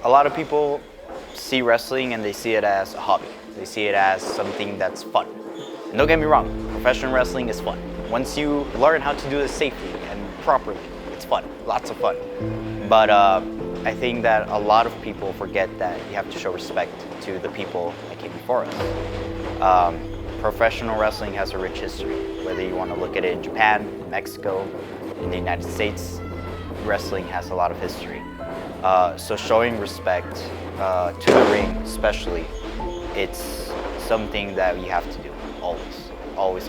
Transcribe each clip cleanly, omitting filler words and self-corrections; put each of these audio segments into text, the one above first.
A lot of people see wrestling and they see it as a hobby. They see it as something that's fun. And don't get me wrong, professional wrestling is fun. Once you learn how to do it safely and properly, it's fun, lots of fun. But I think that a lot of people forget that you have to show respect to the people that came before us. Professional wrestling has a rich history, whether you want to look at it in Japan, Mexico, in the United States, wrestling has a lot of history. So showing respect to the ring especially, it's something that you have to do, always,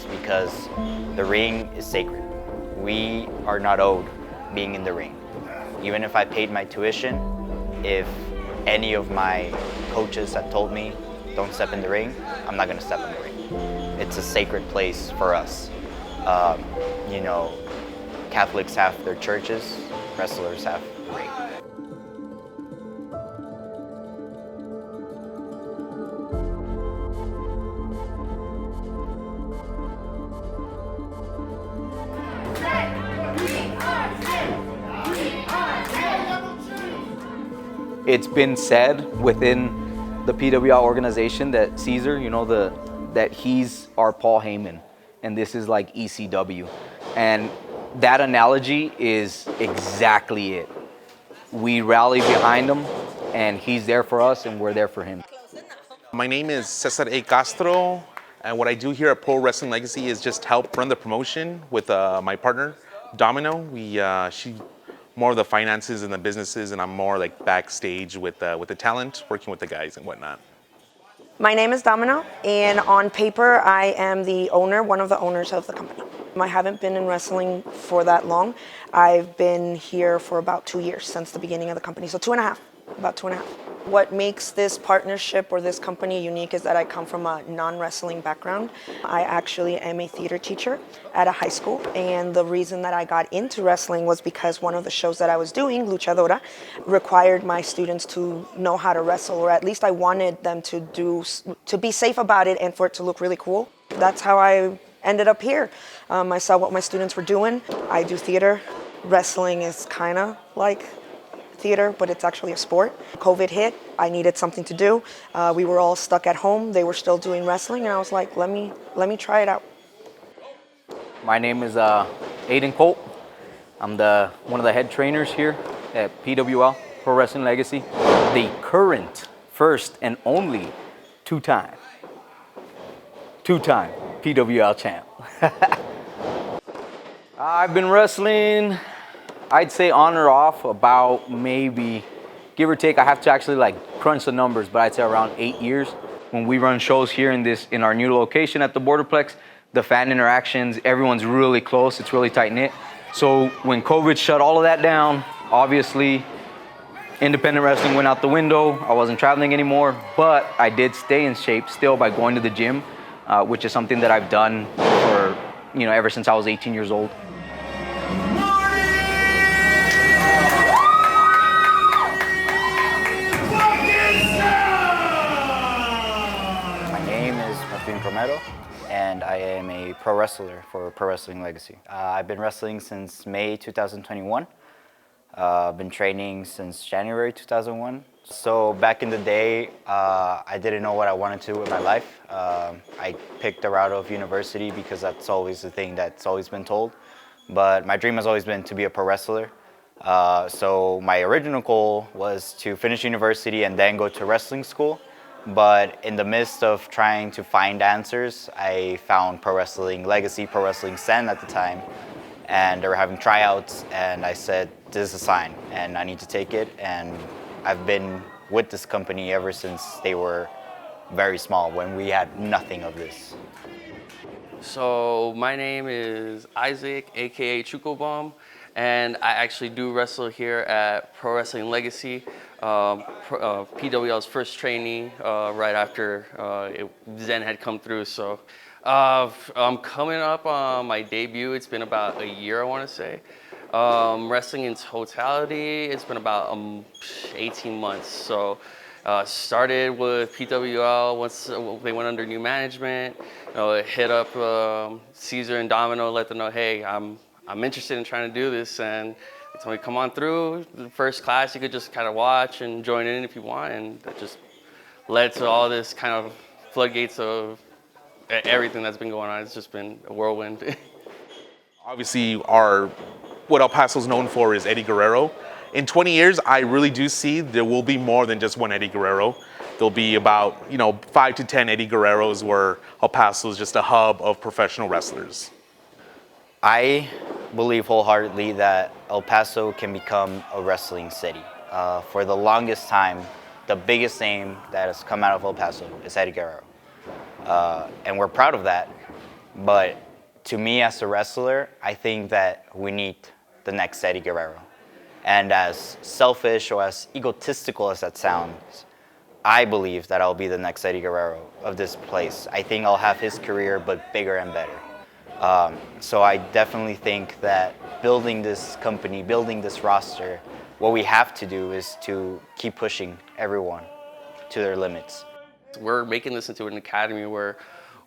because the ring is sacred. We are not owed being in the ring. Even if I paid my tuition, if any of my coaches had told me, don't step in the ring, I'm not gonna step in the ring. It's a sacred place for us. Catholics have their churches, wrestlers have the ring. It's been said within the PWL organization that Cesar, that he's our Paul Heyman, and this is like ECW. And that analogy is exactly it. We rally behind him, and he's there for us, and we're there for him. My name is Cesar A. Castro, and what I do here at Pro Wrestling Legacy is just help run the promotion with my partner, Domino. She more of the finances and the businesses, and I'm more like backstage with the talent, working with the guys and whatnot. My name is Domino, and on paper, I am the owner, one of the owners of the company. I haven't been in wrestling for that long. I've been here for about 2 years since the beginning of the company, so about 2.5. What makes this partnership or this company unique is that I come from a non-wrestling background. I actually am a theater teacher at a high school, and the reason that I got into wrestling was because one of the shows that I was doing, Luchadora, required my students to know how to wrestle, or at least I wanted them to be safe about it and for it to look really cool. That's how I ended up here. I saw what my students were doing. I do theater. Wrestling is kind of like theater, but it's actually a sport. COVID hit, I needed something to do. We were all stuck at home. They were still doing wrestling, and I was like, let me try it out. My name is Aydan Colt. I'm one of the head trainers here at PWL, Pro Wrestling Legacy, the current first and only two-time PWL champ. I've been wrestling, I'd say on or off, about maybe, give or take, I have to actually crunch the numbers, but I'd say around 8 years. When we run shows here in our new location at the Borderplex, the fan interactions, everyone's really close, it's really tight knit. So when COVID shut all of that down, obviously independent wrestling went out the window. I wasn't traveling anymore, but I did stay in shape still by going to the gym, which is something that I've done for, ever since I was 18 years old. And I am a pro wrestler for Pro Wrestling Legacy. I've been wrestling since May 2021. I've been training since January 2001. So back in the day, I didn't know what I wanted to with my life. I picked the route of university because that's always the thing that's always been told. But my dream has always been to be a pro wrestler. So my original goal was to finish university and then go to wrestling school. But in the midst of trying to find answers, I found Pro Wrestling Legacy, Pro Wrestling Sen at the time, and they were having tryouts, and I said, this is a sign, and I need to take it, and I've been with this company ever since they were very small, when we had nothing of this. So my name is Isaac, aka Chuco Bumm, and I actually do wrestle here at Pro Wrestling Legacy. PWL's first trainee right after Zen had come through. So I'm coming up on my debut. It's been about a year, I want to say. Wrestling in totality, it's been about 18 months. So started with PWL once they went under new management. Hit up Cesar and Domino, let them know, hey, I'm interested in trying to do this, and They told me come on through. The first class you could just kind of watch and join in if you want, and that just led to all this kind of floodgates of everything that's been going on. It's just been a whirlwind. Obviously, what El Paso's known for is Eddie Guerrero. In 20 years, I really do see there will be more than just one Eddie Guerrero. There'll be about 5 to 10 Eddie Guerreros, where El Paso is just a hub of professional wrestlers. I believe wholeheartedly that El Paso can become a wrestling city. For the longest time, the biggest name that has come out of El Paso is Eddie Guerrero. And we're proud of that. But to me as a wrestler, I think that we need the next Eddie Guerrero. And as selfish or as egotistical as that sounds, I believe that I'll be the next Eddie Guerrero of this place. I think I'll have his career, but bigger and better. So I definitely think that building this company, building this roster, what we have to do is to keep pushing everyone to their limits. We're making this into an academy where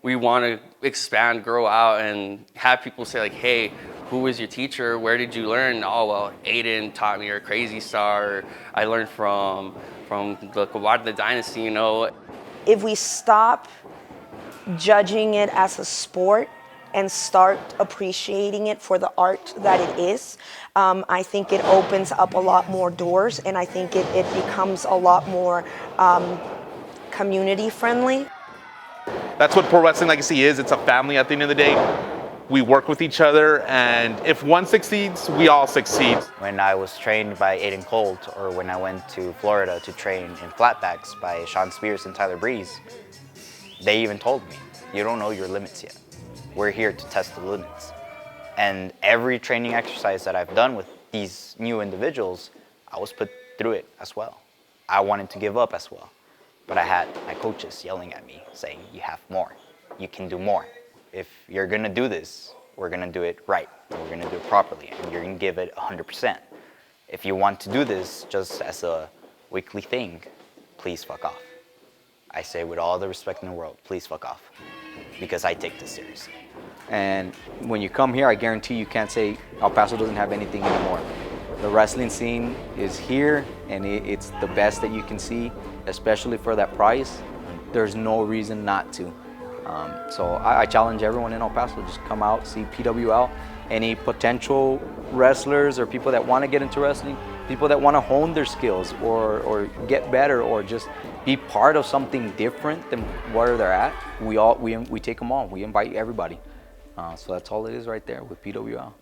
we want to expand, grow out, and have people say like, hey, who was your teacher? Where did you learn? Oh, well, Aydan taught me, or Crazy Star. Or I learned from the Kawada Dynasty, If we stop judging it as a sport and start appreciating it for the art that it is, I think it opens up a lot more doors, and I think it becomes a lot more community friendly. That's what Pro Wrestling Legacy is. It's a family at the end of the day. We work with each other, and if one succeeds, we all succeed. When I was trained by Aydan Colt, or when I went to Florida to train in flatbacks by Sean Spears and Tyler Breeze, they even told me, you don't know your limits yet. We're here to test the limits. And every training exercise that I've done with these new individuals, I was put through it as well. I wanted to give up as well. But I had my coaches yelling at me, saying, you have more, you can do more. If you're gonna do this, we're gonna do it right, and we're gonna do it properly, and you're gonna give it 100%. If you want to do this just as a weekly thing, please fuck off. I say with all the respect in the world, please fuck off, because I take this seriously. And when you come here, I guarantee you can't say El Paso doesn't have anything anymore. The wrestling scene is here, and it's the best that you can see, especially for that price. There's no reason not to. So I challenge everyone in El Paso, just come out, see PWL. Any potential wrestlers or people that want to get into wrestling, people that want to hone their skills or get better or just be part of something different than where they're at, we take them on. We invite everybody. So that's all it is right there with PWL.